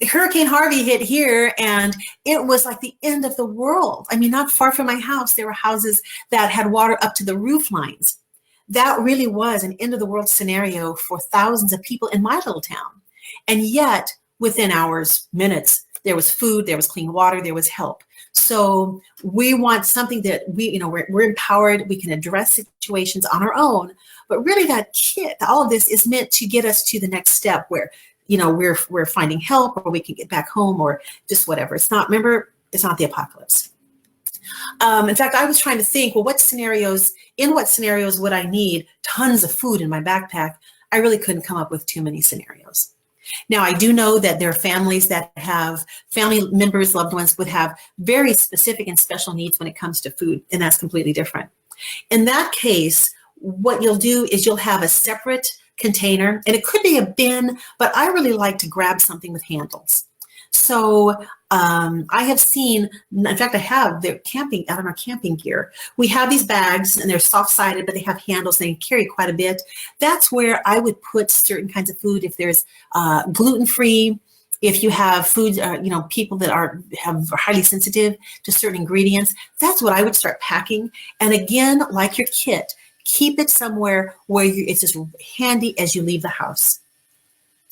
Hurricane Harvey hit here and it was like the end of the world. I mean, not far from my house, there were houses that had water up to the roof lines. That really was an end of the world scenario for thousands of people in my little town. And yet, within hours, minutes, there was food, there was clean water, there was help. So we want something that we're empowered, we can address situations on our own, but really that kit, all of this is meant to get us to the next step where, we're finding help or we can get back home or just whatever. It's not the apocalypse. In fact, I was trying to think, well, in what scenarios would I need tons of food in my backpack? I really couldn't come up with too many scenarios. Now, I do know that there are families that have family members, loved ones would have very specific and special needs when it comes to food, and that's completely different. In that case, what you'll do is you'll have a separate container, and it could be a bin, but I really like to grab something with handles. So I have seen, in fact, I have their camping gear. We have these bags and they're soft-sided, but they have handles. They carry quite a bit. That's where I would put certain kinds of food. If there's gluten-free, if you have foods, people that are highly sensitive to certain ingredients, that's what I would start packing. And again, like your kit, keep it somewhere where it's just handy as you leave the house.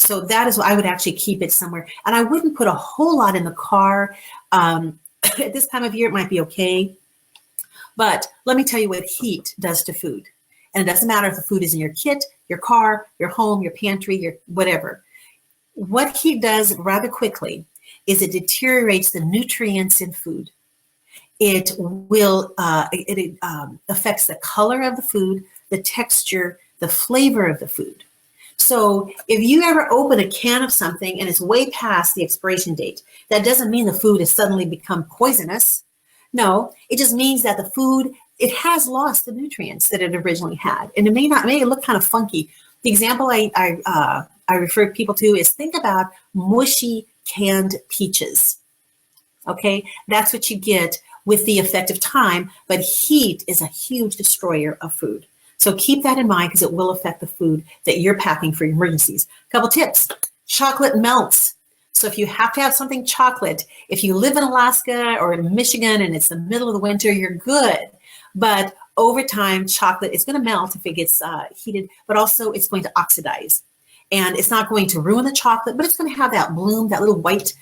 So that is what I would actually keep it somewhere. And I wouldn't put a whole lot in the car. At this time of year, it might be okay. But let me tell you what heat does to food. And it doesn't matter if the food is in your kit, your car, your home, your pantry, your whatever. What heat does rather quickly is it deteriorates the nutrients in food. It will, it affects the color of the food, the texture, the flavor of the food. So if you ever open a can of something and it's way past the expiration date, that doesn't mean the food has suddenly become poisonous. No, it just means that the food, it has lost the nutrients that it originally had. And it may look kind of funky. The example I refer people to is think about mushy canned peaches. Okay, that's what you get with the effect of time, but heat is a huge destroyer of food. So keep that in mind because it will affect the food that you're packing for emergencies. A couple tips. Chocolate melts. So if you have to have something chocolate, if you live in Alaska or in Michigan and it's the middle of the winter, you're good. But over time, chocolate is going to melt if it gets heated, but also it's going to oxidize. And it's not going to ruin the chocolate, but it's going to have that bloom, that little white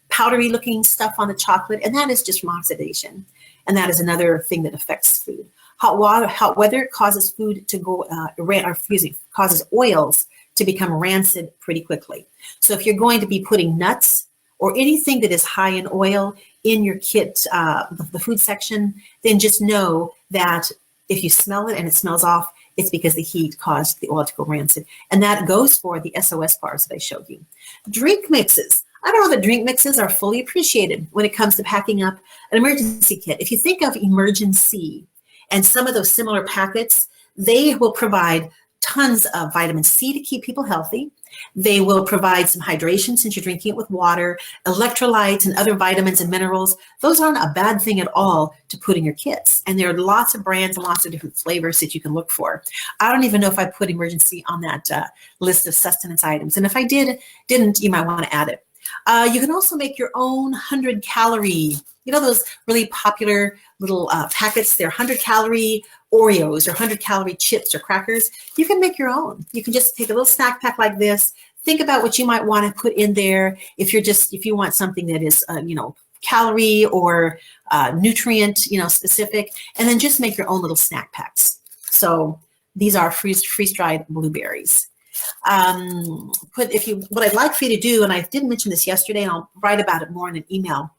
powdery looking stuff on the chocolate. And that is just from oxidation. And that is another thing that affects food. Hot weather causes food to go, causes oils to become rancid pretty quickly. So if you're going to be putting nuts or anything that is high in oil in your kit, the food section, then just know that if you smell it and it smells off, it's because the heat caused the oil to go rancid. And that goes for the SOS bars that I showed you. Drink mixes. I don't know that drink mixes are fully appreciated when it comes to packing up an emergency kit. If you think of emergency and some of those similar packets, they will provide tons of vitamin C to keep people healthy. They will provide some hydration since you're drinking it with water, electrolytes and other vitamins and minerals. Those aren't a bad thing at all to put in your kits. And there are lots of brands and lots of different flavors that you can look for. I don't even know if I put emergency on that list of sustenance items. And if I didn't, you might want to add it. You can also make your own 100-calorie, those really popular little packets. They're 100-calorie Oreos or 100-calorie chips or crackers. You can make your own. You can just take a little snack pack like this. Think about what you might want to put in there if you want something that is, calorie or nutrient, specific, and then just make your own little snack packs. So these are freeze-dried blueberries. What I'd like for you to do, and I did mention this yesterday, and I'll write about it more in an email.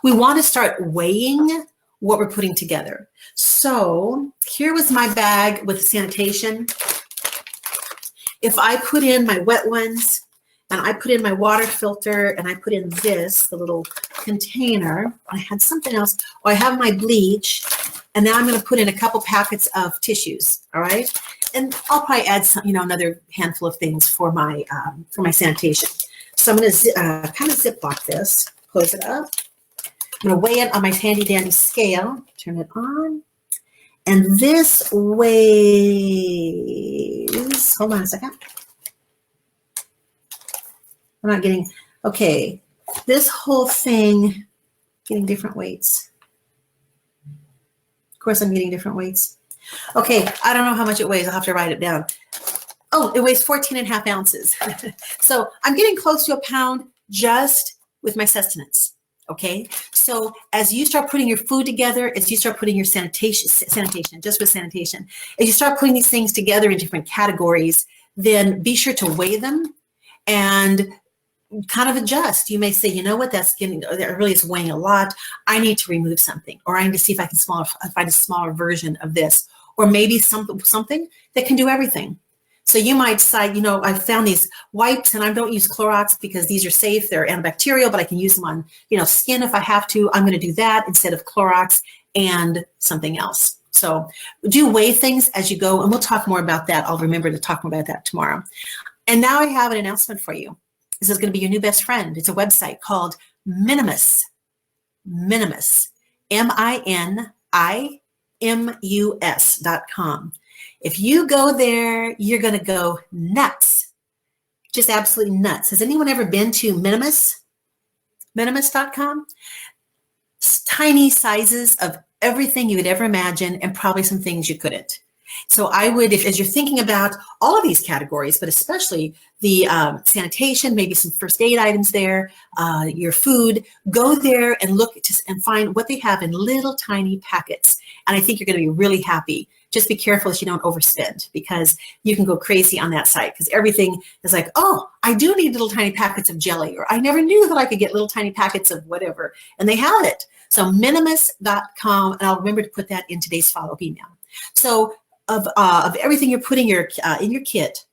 We want to start weighing what we're putting together. So here was my bag with sanitation. If I put in my wet ones, and I put in my water filter, and I put in the little container, I had something else, I have my bleach, and now I'm going to put in a couple packets of tissues, all right? And I'll probably add some, another handful of things for my sanitation. So I'm going to kind of Ziploc this, close it up. I'm going to weigh it on my handy dandy scale, turn it on. And this weighs, hold on a second. I'm not getting, okay, this whole thing, getting different weights. Of course, I'm getting different weights. Okay, I don't know how much it weighs. I'll have to write it down. Oh, it weighs 14.5 ounces. So I'm getting close to a pound just with my sustenance. Okay, so as you start putting your food together, as you start putting your sanitation, just with sanitation, as you start putting these things together in different categories, then be sure to weigh them and kind of adjust. You may say, you know what, that really is weighing a lot. I need to remove something, or I need to see if I can find a smaller version of this, or maybe something that can do everything. So you might decide, I found these wipes and I don't use Clorox because these are safe. They're antibacterial, but I can use them on, skin if I have to. I'm going to do that instead of Clorox and something else. So do weigh things as you go, and we'll talk more about that. I'll remember to talk more about that tomorrow. And now I have an announcement for you. This is going to be your new best friend. It's a website called Minimus. Minimus. MINIMUS.com. If you go there, you're going to go nuts. Just absolutely nuts. Has anyone ever been to Minimus? Minimus.com? Tiny sizes of everything you would ever imagine, and probably some things you couldn't. So I would, as you're thinking about all of these categories, but especially the sanitation, maybe some first aid items there, your food, go there and look and find what they have in little tiny packets. And I think you're going to be really happy. Just be careful that you don't overspend, because you can go crazy on that site, because everything is like, oh, I do need little tiny packets of jelly, or I never knew that I could get little tiny packets of whatever, and they have it. So minimus.com, and I'll remember to put that in today's follow-up email. So of everything you're putting in your kit,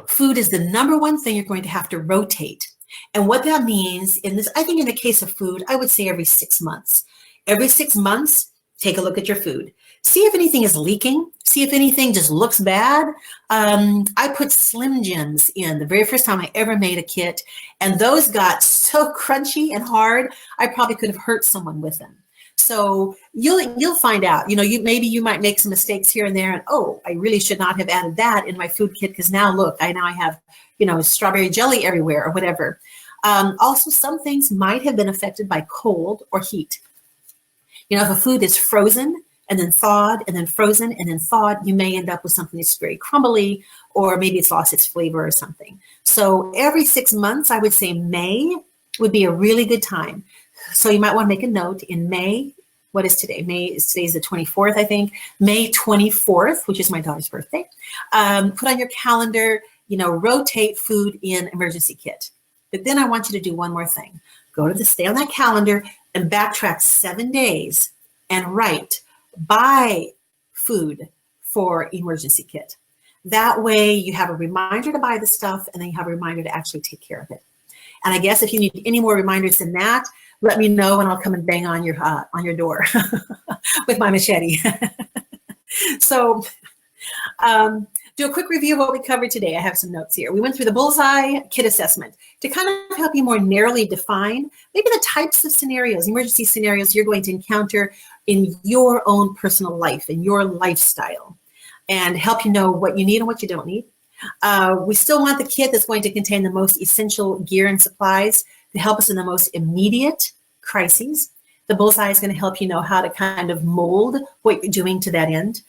food is the number one thing you're going to have to rotate. And what that means I think in the case of food, I would say every 6 months. Every 6 months, take a look at your food. See if anything is leaking. See if anything just looks bad. I put Slim Jims in the very first time I ever made a kit, and those got so crunchy and hard, I probably could have hurt someone with them. So you'll find out. Maybe you might make some mistakes here and there, and oh, I really should not have added that in my food kit, because now look, I have strawberry jelly everywhere or whatever. Also, some things might have been affected by cold or heat. If a food is frozen and then thawed and then frozen and then thawed, you may end up with something that's very crumbly, or maybe it's lost its flavor or something. So every 6 months, I would say May would be a really good time. So you might want to make a note in May. What is today? Today's the 24th, I think. May 24th, which is my daughter's birthday. Put on your calendar, rotate food in emergency kit. But then I want you to do one more thing. Stay on that calendar and backtrack 7 days and write by food for emergency kit. That way you have a reminder to buy the stuff, and then you have a reminder to actually take care of it. And I guess if you need any more reminders than that, let me know and I'll come and bang on your door with my machete. So do a quick review of what we covered today. I have some notes here. We went through the Bullseye Kit Assessment to kind of help you more narrowly define maybe the types of scenarios, emergency scenarios you're going to encounter in your own personal life, in your lifestyle, and help you know what you need and what you don't need. We still want the kit that's going to contain the most essential gear and supplies to help us in the most immediate crises. The Bullseye is going to help you know how to kind of mold what you're doing to that end.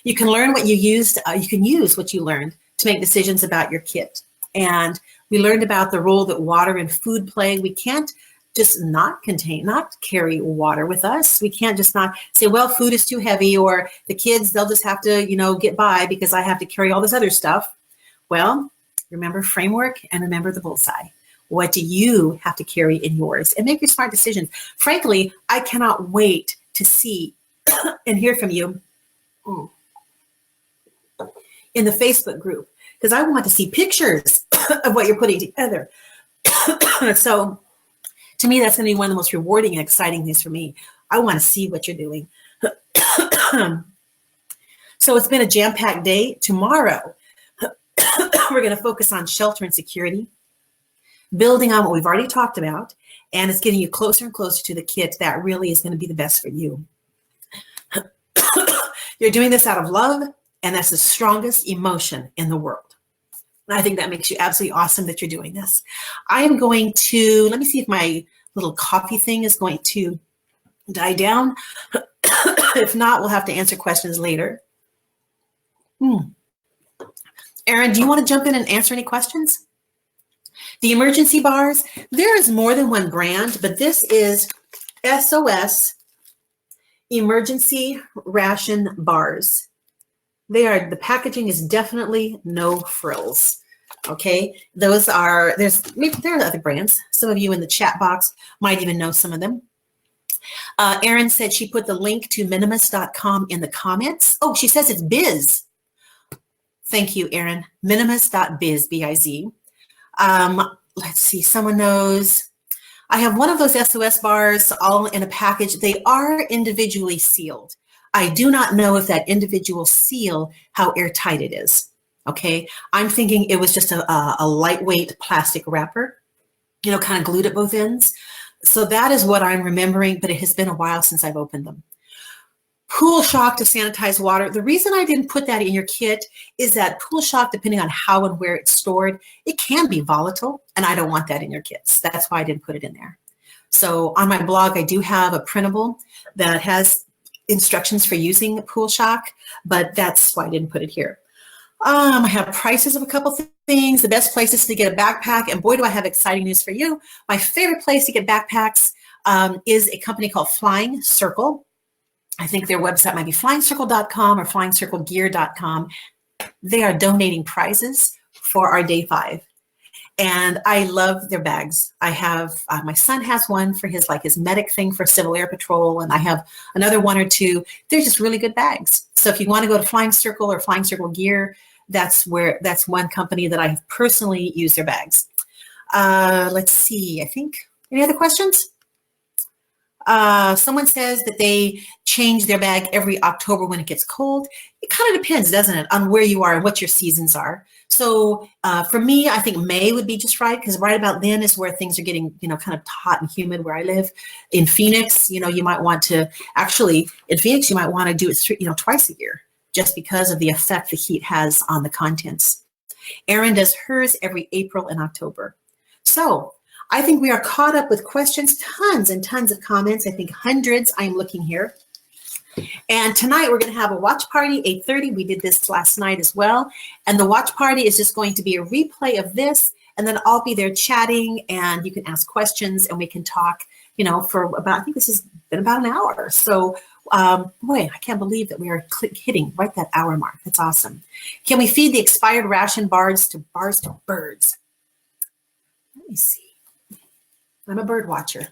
You can learn what you used. You can use what you learned to make decisions about your kit. And we learned about the role that water and food play. We can't just not carry water with us. We can't just not say, well, food is too heavy, or the kids, they'll just have to, get by because I have to carry all this other stuff. Well, remember framework and remember the Bullseye. What do you have to carry in yours? And make your smart decisions. Frankly, I cannot wait to see and hear from you in the Facebook group, because I want to see pictures of what you're putting together. So to me, that's going to be one of the most rewarding and exciting things for me. I want to see what you're doing. So it's been a jam-packed day. Tomorrow, we're going to focus on shelter and security, building on what we've already talked about, and it's getting you closer and closer to the kit that really is going to be the best for you. You're doing this out of love, and that's the strongest emotion in the world. And I think that makes you absolutely awesome that you're doing this. I am going to, let me see if my little coffee thing is going to die down. If not, we'll have to answer questions later. Erin, do you want to jump in and answer any questions? The emergency bars, there is more than one brand, but this is SOS Emergency Ration Bars. The packaging is definitely no frills. Okay, those are, there are other brands. Some of you in the chat box might even know some of them. Erin said she put the link to minimus.com in the comments. Oh, she says it's biz. Thank you, Erin. Minimus.biz, B-I-Z. Let's see, someone knows. I have one of those SOS bars all in a package. They are individually sealed. I do not know if that individual seal, how airtight it is. Okay, I'm thinking it was just a lightweight plastic wrapper, kind of glued at both ends. So that is what I'm remembering, but it has been a while since I've opened them. Pool shock to sanitize water. The reason I didn't put that in your kit is that pool shock, depending on how and where it's stored, it can be volatile, and I don't want that in your kits. That's why I didn't put it in there. So on my blog, I do have a printable that has instructions for using pool shock, but that's why I didn't put it here. I have prices of a couple things. The best places to get a backpack, and boy, do I have exciting news for you. My favorite place to get backpacks is a company called Flying Circle. I think their website might be flyingcircle.com or flyingcirclegear.com. They are donating prizes for our day 5. And I love their bags. I have, my son has one for his medic thing for Civil Air Patrol, and I have another one or two. They're just really good bags. So if you want to go to Flying Circle or Flying Circle Gear, that's one company that I personally use their bags. Let's see, I think, any other questions? Someone says that they change their bag every October when it gets cold. It kind of depends, doesn't it, on where you are and what your seasons are. So for me, I think May would be just right, because right about then is where things are getting, kind of hot and humid where I live. In Phoenix, you might want to, actually, in Phoenix, you might want to do it, twice a year, just because of the effect the heat has on the contents. Erin does hers every April and October. So I think we are caught up with questions, tons and tons of comments. I think hundreds. I'm looking here. And tonight we're going to have a watch party, 8:30. We did this last night as well. And the watch party is just going to be a replay of this. And then I'll be there chatting, and you can ask questions and we can talk, for about, I think this has been about an hour. So boy, I can't believe that we are hitting right that hour mark. That's awesome. Can we feed the expired ration bars to birds? Let me see. I'm a bird watcher.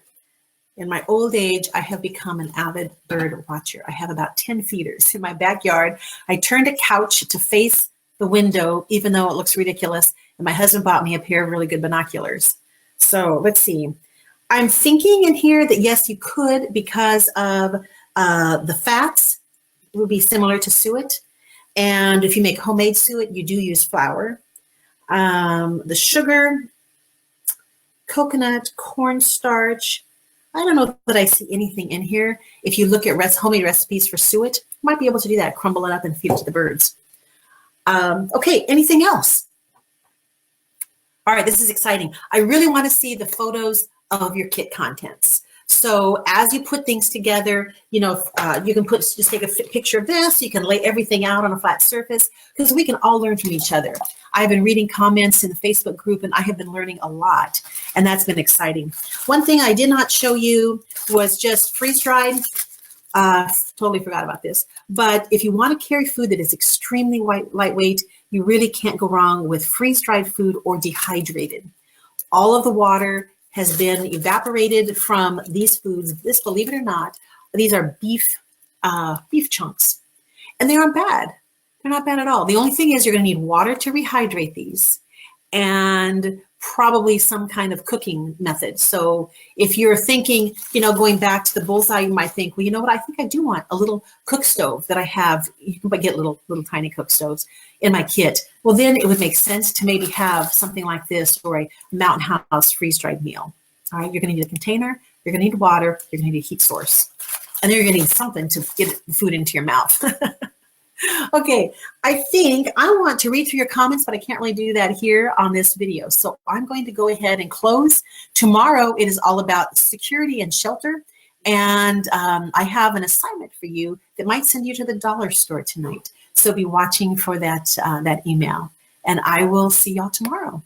In my old age, I have become an avid bird watcher. I have about 10 feeders in my backyard. I turned a couch to face the window, even though it looks ridiculous. And my husband bought me a pair of really good binoculars. So let's see. I'm thinking in here that yes, you could, because of the fats would be similar to suet. And if you make homemade suet, you do use flour. The sugar, coconut, cornstarch. I don't know that I see anything in here. If you look at homemade recipes for suet, you might be able to do that, crumble it up and feed it to the birds. Okay, anything else? All right, this is exciting. I really want to see the photos of your kit contents. So as you put things together, you know, you can just take a picture of this. You can lay everything out on a flat surface, because we can all learn from each other. I've been reading comments in the Facebook group, and I have been learning a lot, and that's been exciting. One thing I did not show you was just freeze-dried. Totally forgot about this. But if you want to carry food that is extremely lightweight, you really can't go wrong with freeze-dried food or dehydrated. All of the water has been evaporated from these foods. This, believe it or not, these are beef chunks, and they aren't bad. They're not bad at all. The only thing is you're going to need water to rehydrate these, and probably some kind of cooking method. So if you're thinking, you know, going back to the Bullseye, you might think, well, you know what, I think I do want a little cook stove that I have. You can get little tiny cook stoves in my kit. Well, then it would make sense to maybe have something like this, or a Mountain House freeze-dried meal. All right, you're going to need a container, you're going to need water, you're going to need a heat source, and then you're going to need something to get food into your mouth. Okay, I think I want to read through your comments, but I can't really do that here on this video. So I'm going to go ahead and close. Tomorrow, it is all about security and shelter. And I have an assignment for you that might send you to the dollar store tonight. So be watching for that, that email. And I will see y'all tomorrow.